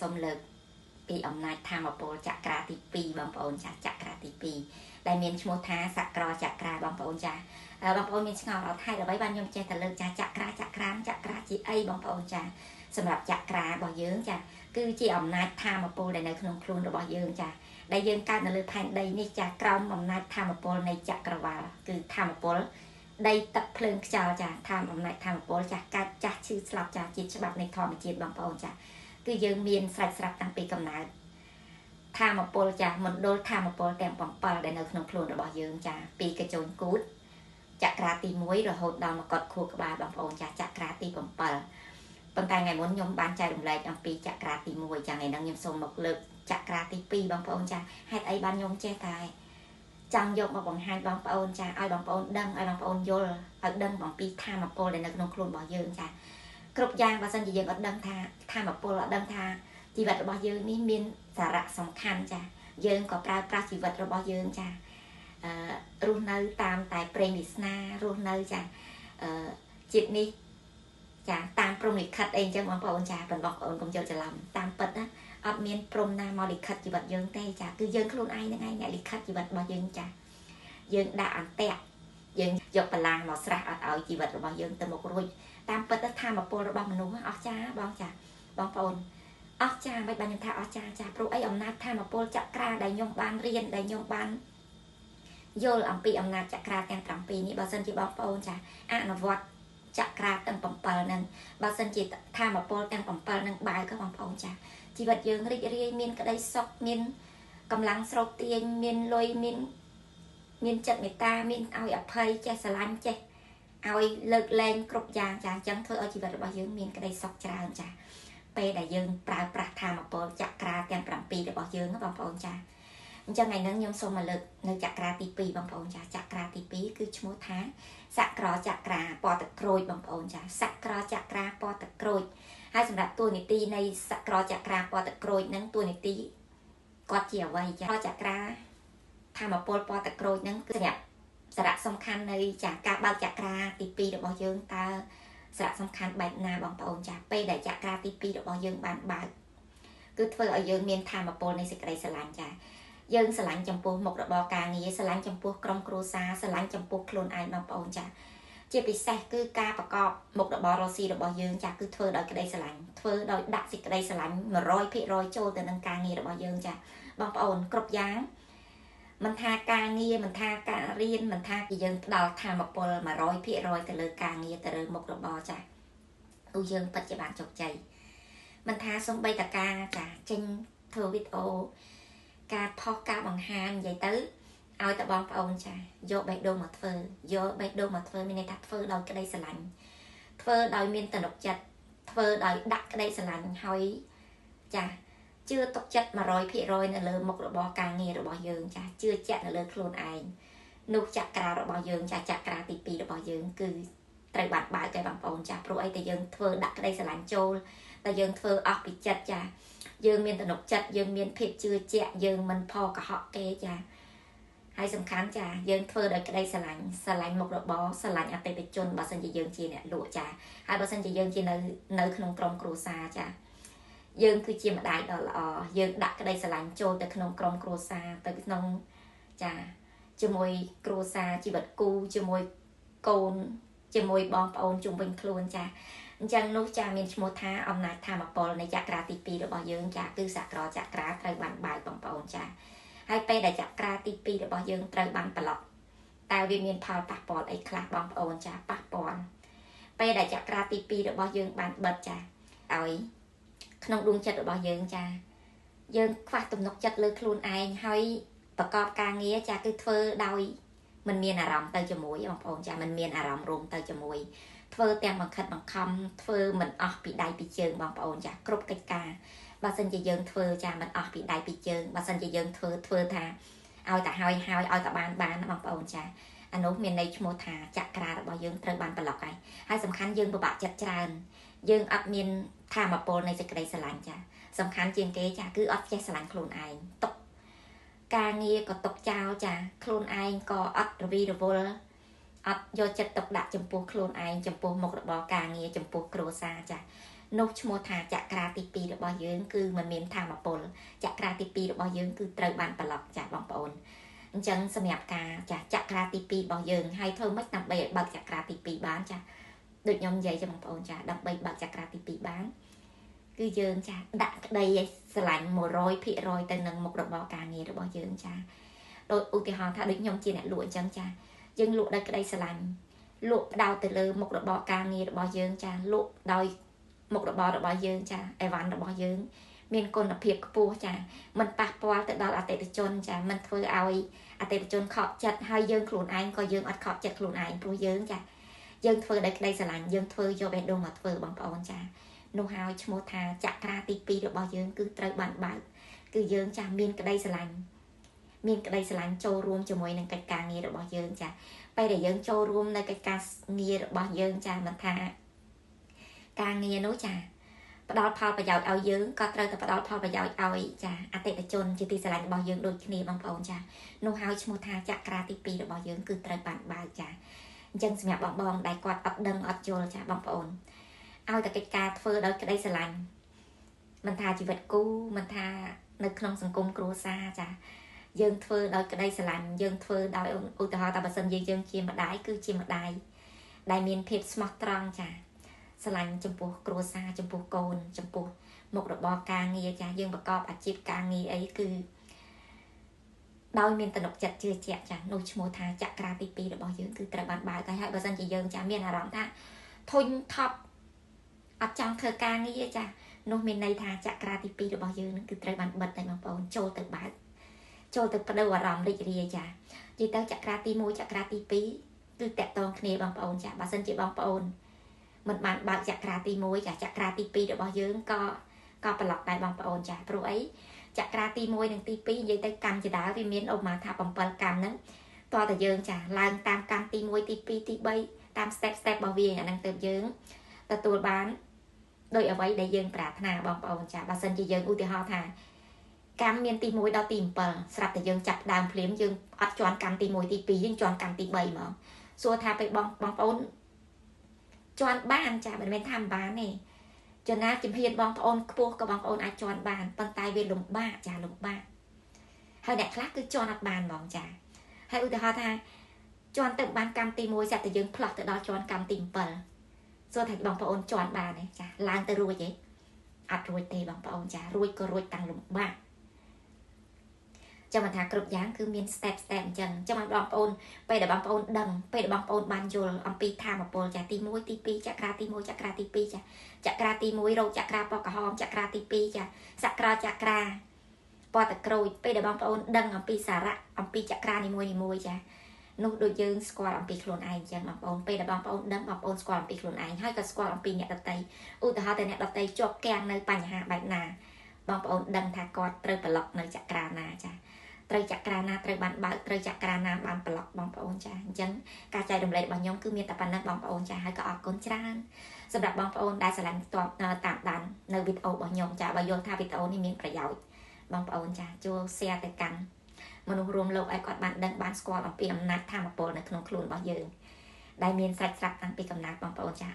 សូមលើកពីអំណាចធម្មពលចក្រាទី2បងប្អូនចាចក្រាទី2ដែលមានឈ្មោះថាសក្រចក្រាបងប្អូនចាបងប្អូនមានឆ្ងល់អត់ហើយអ្វីបានខ្ញុំចេះតែលើកចាចក្រាចក្រាជាអីបងប្អូនចាសម្រាប់ចក្រារបស់យើងចាគឺជាអំណាចធម្មពលដែលនៅក្នុងខ្លួនរបស់យើងចាដែលយើងកើតនៅលើផែនដីនេះចាក្រោមអំណាចធម្មពលនៃចក្រវាឡគឺធម្មពលដីទឹកភ្លើងខ្យល់ចាតាមអំណាចធម្មពលចាកើតចាស់ឈឺស្លាប់ចាជាច្បាប់នៃធម្មជាតិបងប្អូនចាគឺយើងមានស្រេចស្រាប់តាំងពីកំណើតធម្មពលចាមណ្ឌលធម្មពលទាំង7ដែលនៅក្នុងខ្លួនរបស់យើងចាពីកញ្ចូនគូតចក្រាទី1រហូតដល់មកុដខួរក្បាលបងប្អូនចាចក្រាទី7ប៉ុន្តែថ្ងៃមុនខ្ញុំបានចែករំលែកអំពីចក្រាទី1ចាថ្ងៃហ្នឹងខ្ញុំសូមមកលើកចក្រាទី2បងប្អូនចាហេតុអីបានខ្ញុំចេះតែចង់យកមកបង្ហាញបងប្អូនចាឲ្យបងប្អូនដឹងឲ្យបងប្អូនយល់ឲ្យដឹងអំពីធម្មពលដែលនៅក្នុងខ្លួនរបស់យើងចាគ្រប់យ៉ាងបើសិនជាយើងអត់ដឹងថាធម្មពលអត់ដឹងថាជីវិតរបស់យើងនេះមានសារៈសំខាន់ចាយើងក៏ប្រើប្រាស់ជីវិតរបស់យើងចារស់នៅតាមតែព្រេងវាសនារស់នៅចាជាតិនេះចាតាមព្រំលិខិតអីអញ្ចឹងបងប្អូនចាបងប្អូនកុំយកច្រឡំតាមពិតណាអត់មានព្រំណាមកលិខិតជីវិតយើងទេចាគឺយើងខ្លួនឯងហ្នឹងឯងអ្នកលិខិតជីវិតរបស់យើងចាយើងដាក់អន្ទាក់យើងយកបលាំងមកស្រះអត់ឲ្យជីវិតរបស់យើងទៅមុខរួចតាមពិតទៅធម្មពលរបស់មនុស្សអស្ចារ្យបងចាបងប្អូនអស្ចារ្យមិនបានខ្ញុំថាអស្ចារ្យចាព្រោះអីអំណាចធម្មពលចក្រាដែលខ្ញុំបានរៀនដែលខ្ញុំបានយល់អំពីអំណាចចក្រាទាំង7នេះបើសិនជាបងប្អូនចាអនុវត្តចក្រាទាំង7ហ្នឹងបើសិនជាធម្មពលទាំង7ហ្នឹងបើក៏បងប្អូនចាជីវិតយើងរីករាយមានក្តីសុខមានកម្លាំងស្រោបទាញមានលុយមានចិត្តមេត្តាមានឲ្យអភ័យចេះស្រឡាញ់ចេះឲ្យលើកលែងគ្រប់យ៉ាងចាអញ្ចឹងធ្វើឲ្យជីវិតរបស់យើងមានក្តីសុខច្រើនចាពេលដែលយើងប្រើប្រាស់ធម៌ពលចក្រាទាំង7របស់យើងបងប្អូនចាអញ្ចឹងថ្ងៃនេះខ្ញុំសូមមកលើកនៅចក្រាទី2បងប្អូនចាចក្រាទី2គឺឈ្មោះថាសក្រចក្រាពណ៌ទឹកក្រូចបងប្អូនចាសក្រចក្រាពណ៌ទឹកក្រូចហើយសម្រាប់តួនាទីនៃសក្រចក្រាពណ៌ទឹកក្រូចហ្នឹងតួនាទីគាត់ជាអ្វីចាចក្រាធម្មពលពណ៌ទឹកក្រូចហ្នឹងគឺសម្រាប់សារៈសំខាន់នៃចាការបើកចក្រាទី2របស់យើងតើសារៈសំខាន់បែបណាបងប្អូនចាពេលដែលចក្រាទី2របស់យើងបានបើកគឺធ្វើឲ្យយើងមានធម្មពលនៃសេចក្តីស្រឡាញ់ចាយើងស្រឡាញ់ចំពោះមុខរបរការងារស្រឡាញ់ចំពោះក្រុមគ្រួសារស្រឡាញ់ចំពោះខ្លួនឯងបងប្អូនចាជាពិសេសគឺការប្រកបមុខរបររស់ស៊ីរបស់យើងចាគឺធ្វើដោយក្តីស្រឡាញ់ធ្វើដោយដាក់សេចក្តីស្រឡាញ់ 100% ចូលទៅនឹងការងាររបស់យើងចាបងប្អូនគ្រប់យ៉ាងមិនថាការងារមិនថាការរៀនមិនថាពីយើងផ្ដល់ធម៌ពល 100% ទៅលើការងារទៅលើមុខរបរចាគឺយើងពិតជាបានជោគជ័យមិនថាសំបីតការចាចេញធ្វើវីដេអូការផុសការបង្ហាញនិយាយទៅឲ្យតែបងប្អូនចាយកបេះដូងមកធ្វើមានន័យថាធ្វើដោយក្តីស្រឡាញ់ធ្វើដោយមានទំនុកចិត្តធ្វើដោយដាក់ក្តីស្រឡាញ់ហើយចាជឿទុកចិត្ត 100% នៅលើមុខរបរការងាររបស់យើងចាជឿជាក់នៅលើខ្លួនឯងនោះចក្រារបស់យើងចាចក្រាទី2របស់យើងគឺត្រូវបានបើកឲ្យបងប្អូនចាព្រោះអីតែយើងធ្វើដាក់ក្តីស្រឡាញ់ចូលតែយើងធ្វើអស់ពីចិត្តចាយើងមានទំនុកចិត្តយើងមានភាពជឿជាក់យើងមិនផលកុហកគេចាហើយសំខាន់ចាយើងធ្វើដោយក្តីស្រឡាញ់មុខរបរស្រឡាញ់អតិថិជនបើសិនជាយើងជាអ្នកលក់ចាហើយបើសិនជាយើងជានៅក្នុងក្រុមគ្រួសារចាយើងគឺជាម្ដាយដ៏ល្អយើងដាក់ក្តីស្រឡាញ់ចូលទៅក្នុងក្រុមគ្រួសារទៅក្នុងចាជាមួយគ្រួសារជីវិតគូជាមួយកូនជាមួយបងប្អូនជុំវិញខ្លួនចាអញ្ចឹងនោះចាមានឈ្មោះថាអំណាចធម៌ពលនៃចក្រាទី2របស់យើងចាគឺសក្រចក្រាត្រូវបានបើកបងប្អូនចាហើយពេលដែលចក្រាទី2របស់យើងត្រូវបានប្រឡប់តើវាមានផលប៉ះពាល់អីខ្លះបងប្អូនចាប៉ះពាល់ពេលដែលចក្រាទី2របស់យើងបានបិទចាឲ្យក្នុងដួងចិត្តរបស់យើងចាយើងខ្វះទំនុកចិត្តលើខ្លួនឯងហើយប្រកបការងារចាគឺធ្វើដោយមិនមានអារម្មណ៍ទៅជាមួយបងប្អូនចាមិនមានអារម្មណ៍រួមទៅជាមួយធ្វើទាំងបង្ខិតបង្ខំធ្វើមិនអស់ពីដៃពីជើងបងប្អូនចាគ្រប់កិច្ចការបើសិនជាយើងធ្វើចាមិនអស់ពីដៃពីជើងបើសិនជាយើងធ្វើថាឲ្យតែហើយឲ្យតែបានបងប្អូនចាអានោះមានន័យឈ្មោះថាចក្រារបស់យើងត្រូវបានប្រឡប់ហើយសំខាន់យើងពិបាកចិត្តច្រើនយើងអត់មានធម៌ពលនៃសេចក្តីស្រឡាញ់ចាសំខាន់ជាងគេចាគឺអត់ចេះស្រឡាញ់ខ្លួនឯងຕົកការងារក៏ຕົកចោលចាខ្លួនឯងក៏អត់រវីរវល់អត់យកចិត្តទុកដាក់ចំពោះខ្លួនឯងចំពោះមុខរបរការងារចំពោះគ្រួសារចា នោះឈ្មោះថាចក្រាទី2របស់យើងគឺមិនមានធម្មពលចក្រាទី2របស់យើងគឺត្រូវបានប្រឡប់ចាបងប្អូនអញ្ចឹងសម្រាប់ការចាចក្រាទី2របស់យើងហើយធ្វើម៉េចដើម្បីឲ្យបើកចក្រាទី2បានចាដូចខ្ញុំនិយាយចាបងប្អូនចាដើម្បីបើកចក្រាទី2បានគឺយើងចាដាក់ក្តីឲ្យស្រឡាញ់ 100% ទៅនឹងមុខរបរការងាររបស់យើងចាដោយឧទាហរណ៍ថាដូចខ្ញុំជាអ្នកលក់អញ្ចឹងចាយើងលក់ដោយក្តីស្រឡាញ់លក់ផ្ដោតទៅលើមុខរបរការងាររបស់យើងចាលក់ដោយមុខរបររបស់យើងចាអីវ៉ាន់របស់យើងមានគុណភាពខ្ពស់ចាមិនប៉ះពាល់ទៅដល់អតិថិជនចាមិនធ្វើឲ្យអតិថិជនខកចិត្តហើយយើងខ្លួនឯងក៏យើងអត់ខកចិត្តខ្លួនឯងព្រោះយើងចាយើងធ្វើដោយក្តីស្រឡាញ់យើងធ្វើយកបេះដូងមកធ្វើបងប្អូនចានោះហើយឈ្មោះថាចក្រាទី2របស់យើងគឺត្រូវបានបើកគឺយើងចាមានក្តីស្រឡាញ់ចូលរួមជាមួយនឹងកិច្ចការងាររបស់យើងចាពេលដែលយើងចូលរួមនៅកិច្ចការងាររបស់យើងចាមិនថាការងារនោះចាផ្ដល់ផលប្រយោជន៍ឲ្យយើងក៏ត្រូវតែផ្ដល់ផលប្រយោជន៍ឲ្យចាអតិថិជនជាទីស្រឡាញ់របស់យើងដូចគ្នាបងប្អូនចានោះហើយឈ្មោះថាចក្រាទី2របស់យើងគឺត្រូវបានបើកចាអញ្ចឹងសម្រាប់បងដែលគាត់អត់ដឹងអត់យល់ចាបងប្អូនឲ្យតែកិច្ចការធ្វើដោយក្តីស្រឡាញ់មិនថាជីវិតគូមិនថានៅក្នុងសង្គមគ្រួសារចាយើងធ្វើដោយក្តីស្រឡាញ់យើងធ្វើដោយឧទាហរណ៍ថាបើសិនយើងជាម្ដាយគឺជាម្ដាយដែលមានភាពស្មោះត្រង់ចាស្រឡាញ់ចំពោះគ្រួសារចំពោះកូនចំពោះមុខរបរការងារចាយើងប្រកបអាជីពការងារអីគឺដោយមានទំនុកចិត្តជឿជាក់ចានោះឈ្មោះថាចក្រាទី2របស់យើងគឺត្រូវបានបើកហើយបើសិនជាយើងចាមានអារម្មណ៍ថាធុញថប់អត់ចង់ធ្វើការងារចានោះមានន័យថាចក្រាទី2របស់យើងនឹងគឺត្រូវបានបិទហើយបងប្អូនចូលទៅបើកចូលទៅបដូរអារម្មណ៍រីករាយចានិយាយទៅចក្រាទី1ចក្រាទី2គឺតកតងគ្នាបងប្អូនចាបើសិនជាបងប្អូនមិនបានបើកចក្រាទី1ចាចក្រាទី2របស់យើងក៏ប្រឡប់ដែរបងប្អូនចាព្រោះអីចក្រាទី1និងទី2និយាយទៅកម្មជាដើមវាមានឧបមាថា7កម្មហ្នឹងតើតើយើងចាឡើងតាមកម្មទី1ទី2ទី3តាម step របស់វាអាហ្នឹងទៅយើងទទួលបានដោយអ្វីដែលយើងប្រាថ្នាបងប្អូនចាបើសិនជាយើងឧទាហរណ៍ថាកម្មមានទី1ដល់ទី7ស្រាប់តែយើងចាប់ដើមភ្លាមយើងអត់ជន់កម្មទី1ទី2យើងជន់កម្មទី3ហ្មងសួរថាពេលបងប្អូនជន់បានចាមិនមែនថាមិនបានទេចំណាជំហានបងប្អូនខ្ពស់ក៏បងប្អូនអាចជន់បានប៉ុន្តែវាលំបាកចាលំបាកហើយអ្នកខ្លះគឺជន់អត់បានហ្មងចាហើយឧទាហរណ៍ថាជន់ទៅបានកម្មទី1ស្រាប់តែយើងផ្លោះទៅដល់ជន់កម្មទី7សួរថាបងប្អូនជន់បានទេចាឡើងទៅរួចទេអត់រួចទេបងប្អូនចារួចក៏រួចតាំងលំបាកចាំថាគ្រប់យ៉ាងគឺមាន step អញ្ចឹងចាំឲ្យបងប្អូនពេលដែលបងប្អូនដឹងពេលដែលបងប្អូនបានយល់អំពីធម៌ពលចាទី1ទី2ចក្រាទី1ចក្រាទី2ចាចក្រាទី1រោគចក្រាពណ៌ក្រហមចក្រាទី2ចាសក្រាចក្រាពណ៌តក្រូចពេលដែលបងប្អូនដឹងអំពីសារៈអំពីចក្រានីមួយចានោះដូចយើងស្គាល់អំពីខ្លួនឯងចឹងបងប្អូនពេលដែលបងប្អូនដឹងបងប្អូនស្គាល់អំពីខ្លួនឯងហើយក៏ស្គាល់អំពីអ្នកដទៃឧទាហរណ៍តែអ្នកដទៃជាប់គាំងនៅបញ្ហាបែបណាបងប្អូនដឹងថាគាត់ត្រូវប្រឡប់នៅចក្រាណាចាត្រូវចក្រាណាត្រូវបានបើកត្រូវចក្រាណាបានប្រឡប់បងប្អូនចាអញ្ចឹងការចែករំលែករបស់ខ្ញុំគឺមានតែប៉ុណ្ណឹងបងប្អូនចាហើយក៏អរគុណច្រើនសម្រាប់បងប្អូនដែលស្រឡាញ់តាមដាននៅវីដេអូរបស់ខ្ញុំចាបើយល់ថាវីដេអូនេះមានប្រយោជន៍បងប្អូនចាចូល share ទៅកាន់មនុស្សរួមលោកឲ្យគាត់បានដឹងបានស្គាល់អំពីអំណាចធម៌ពលនៅក្នុងខ្លួនរបស់យើងដែលមានសាច់ស្រាប់តាំងពីកំណើតបងប្អូនចា